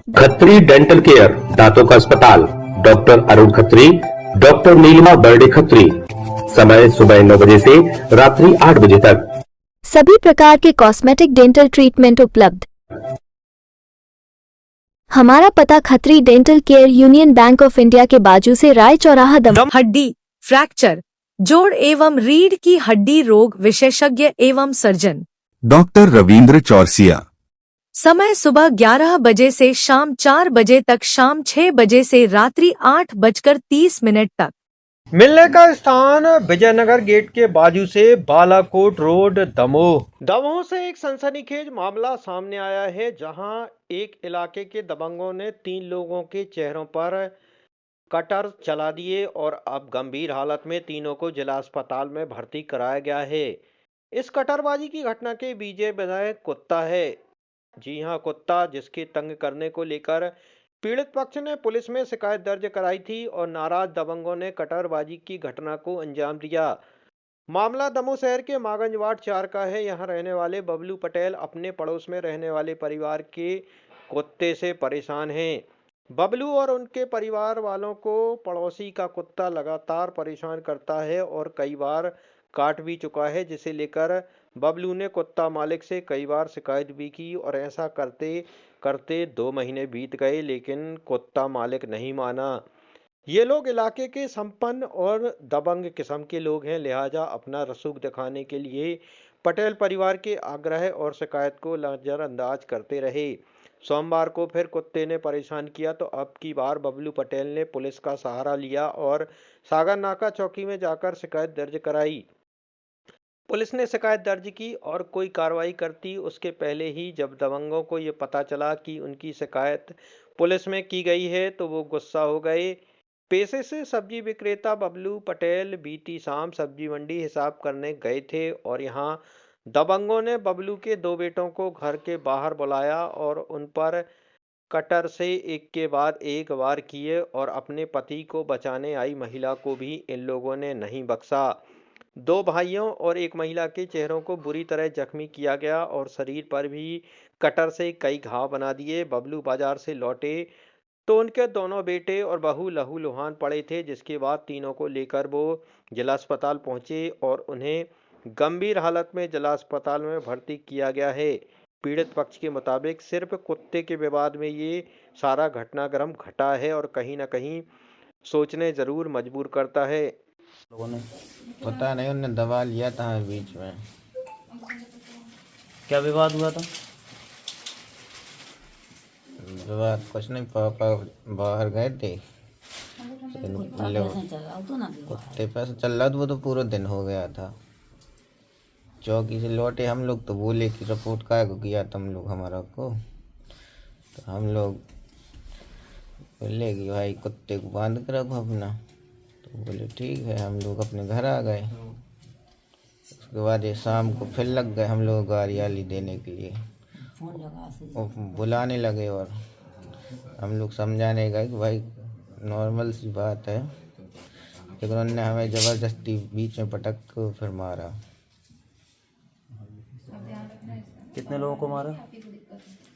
Khatri dental care, दांतों का अस्पताल, डॉक्टर अरुण खत्री, डॉक्टर नीलिमा बर्डे खत्री। समय सुबह 9 बजे से रात्रि 8 बजे तक। सभी प्रकार के कॉस्मेटिक डेंटल ट्रीटमेंट उपलब्ध। हमारा पता Khatri dental care, union bank of India के बाजू से राय चौराहा, दम। हड्डी, फ्रैक्चर, जोड़ एवं रीढ़ की हड्डी रोग विशेषज्ञ एवं सर्जन डॉक्टर रविंद्र चौरसिया। समय सुबह 11 बजे से शाम 4 बजे तक, शाम 6 बजे से रात्रि 8:30 तक। मिलने का स्थान विजयनगर गेट के बाजू से बालाकोट रोड, दमोह से एक सनसनीखेज मामला सामने आया है, जहां एक इलाके के दबंगों ने 3 लोगों के चेहरों पर कटर चला दिए और अब गंभीर हालत में तीनों को जिला अस्पताल में भर्ती कराया गया है। इस कटरबाजी की घटना के पीछे विधायक कुत्ता है। जी हां, कुत्ता, जिसके तंग करने को लेकर पीड़ित पक्ष ने पुलिस में शिकायत दर्ज कराई थी और नाराज दबंगों ने कटरबाजी की घटना को अंजाम दिया। मामला दमोह शहर के मागंज वार्ड 4 का है। यहां रहने वाले बबलू पटेल अपने पड़ोस में रहने वाले परिवार के कुत्ते से परेशान हैं। बबलू और उनके परिवार वालों को पड़ोसी का कुत्ता लगातार परेशान करता है और कई बार काट भी चुका है, जिसे लेकर बबलू ने कुत्ता मालिक से कई बार शिकायत भी की और ऐसा करते करते 2 महीने बीत गए, लेकिन कुत्ता मालिक नहीं माना। ये लोग इलाके के संपन्न और दबंग किस्म के लोग हैं, लिहाजा अपना रसूख दिखाने के लिए पटेल परिवार के आग्रह और शिकायत को नजरअंदाज करते रहे। सोमवार को फिर कुत्ते ने परेशान किया तो अब की बार बबलू पटेल ने पुलिस का सहारा लिया और सागर नाका चौकी में जाकर शिकायत दर्ज कराई। पुलिस ने शिकायत दर्ज की और कोई कार्रवाई करती उसके पहले ही जब दबंगों को ये पता चला कि उनकी शिकायत पुलिस में की गई है तो वो गुस्सा हो गए। पेशे से सब्जी विक्रेता बबलू पटेल बीती शाम सब्जी मंडी हिसाब करने गए थे और यहाँ दबंगों ने बबलू के 2 बेटों को घर के बाहर बुलाया और उन पर कटर से एक के बाद एक वार किए और अपने पति को बचाने आई महिला को भी इन लोगों ने नहीं बख्शा। 2 भाइयों और एक महिला के चेहरों को बुरी तरह जख्मी किया गया और शरीर पर भी कटर से कई घाव बना दिए। बबलू बाजार से लौटे तो उनके दोनों बेटे और बहू लहूलुहान पड़े थे, जिसके बाद तीनों को लेकर वो जिला अस्पताल पहुंचे और उन्हें गंभीर हालत में जिला अस्पताल में भर्ती किया गया है। पीड़ित पक्ष के मुताबिक सिर्फ कुत्ते के विवाद में ये सारा घटनाक्रम घटा है और कहीं ना कहीं सोचने जरूर मजबूर करता है। लोगों ने पता नहीं, उन्होंने दबा लिया था बीच में। क्या विवाद हुआ था? विवाद कुछ नहीं, पापा बाहर गए थे, कुत्ते पैसे चल रहा था, वो तो पूरा दिन हो गया था। चौकी से लौटे हम लोग तो बोले कि रिपोर्ट काय को किया तुम लोग हमारा को, तो हम लोग बोले कि भाई कुत्ते को बांध कर रखो अपना, तो बोले ठीक है। हम लोग अपने घर आ गए। उसके बाद ये शाम को फिर लग गए हम लोग गाड़ी वाली देने के लिए, और बुलाने लगे और हम लोग समझाने गए कि भाई नॉर्मल सी बात है, लेकिन उन्होंने हमें ज़बरदस्ती बीच में पटक को फिर मारा। कितने लोगों को मारा?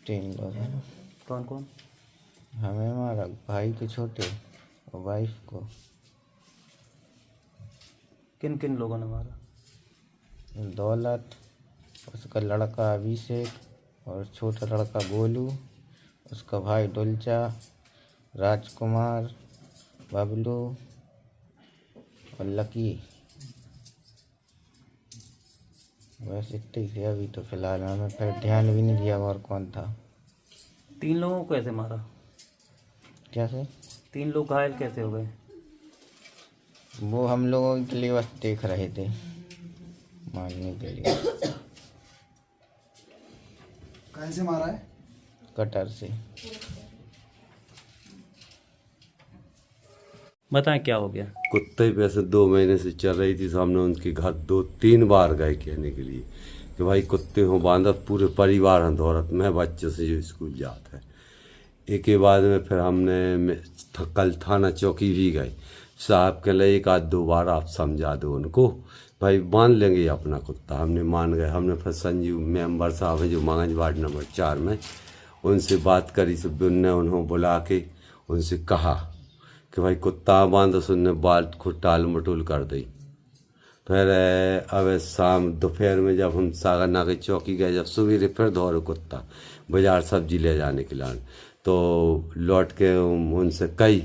3 लोग हैं। कौन कौन? हमें मारा, भाई के छोटे और वाइफ को। किन किन लोगों ने मारा? दौलत, उसका लड़का अभिषेक और छोटा लड़का गोलू, उसका भाई डुलचा, राजकुमार, बबलू और लकी। बस इतने ही थे अभी तो फिलहाल, हमें फिर ध्यान भी नहीं दिया और कौन था। 3 लोगों को कैसे मारा? कैसे? 3 लोग घायल कैसे हो गए? वो हम लोगों के लिए बस देख रहे थे मारने के लिए। कहीं से मारा है? कटर से। बताएं क्या हो गया? कुत्ते ही वैसे 2 महीने से चल रही थी, सामने उनके घर 2-3 बार गए कहने के लिए कि भाई कुत्ते हो बांधा, पूरे परिवार हैं दौरत में, बच्चे से जो स्कूल जाते हैं। एक के बाद में फिर हमने कल थाना चौकी भी गए, साहब के लिए 1-2 बार आप समझा दो उनको, भाई बांध लेंगे अपना कुत्ता। हमने मान गए। हमने फिर संजीव मेंबर साहब है जो मांगंज वार्ड नंबर 4 में, उनसे बात करी, सब उन्होंने बुला के उनसे कहा कि भाई कुत्ता बांधो, सुनने बात को टाल मटोल कर दी। फिर अब शाम दोपहर में जब हम सागर नाके चौकी गए, जब सवेरे फिर दौड़े कुत्ता बाजार सब्जी ले जाने के लिए, तो लौट के उनसे कही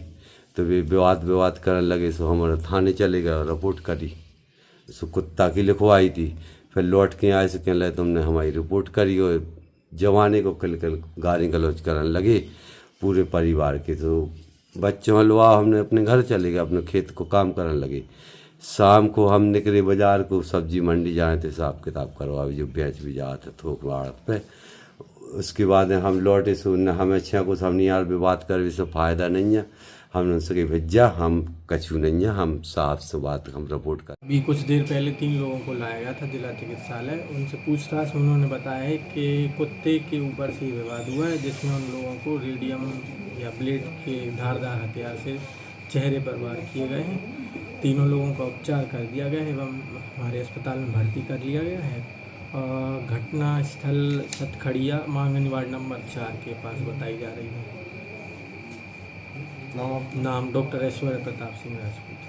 तो वे विवाद करने लगे। सो हमारे थाने चले गए, रिपोर्ट करी, सो कुत्ता की लिखवाई थी। फिर लौट के आए से कहने लगे तुमने हमारी रिपोर्ट करी, और जवाने को कल गाली गलौज करने लगे पूरे परिवार के। तो बच्चों हलवा हमने अपने घर चले गए, अपने खेत को काम करने लगे। शाम को हम निकले बाजार को, सब्जी मंडी जाए थे, हिसाब किताब करवा जो बेच भी जाते थोक आड़त पे। उसके बाद हम लौटे, सो हमें अच्छा कुछ हमने यार विवाद कर भी सब फ़ायदा नहीं है, हमने उनसे भेजा हम कछू नहीं है, हम साफ से बात हम रिपोर्ट कर। अभी कुछ देर पहले 3 लोगों को लाया गया था जिला चिकित्सालय। उनसे पूछताछ उन्होंने बताया है कि कुत्ते के ऊपर से विवाद हुआ है, जिसमें उन लोगों को रेडियम या ब्लेड के धारदार हथियार से चेहरे पर वार किए गए हैं। तीनों लोगों का उपचार कर दिया गया है एवं हमारे अस्पताल में भर्ती कर लिया गया है। और घटना स्थल सतखड़िया मांगनी वार्ड नंबर 4 के पास बताई जा रही है। नाम डॉक्टर ऐश्वर्य प्रताप सिंह राजपूत।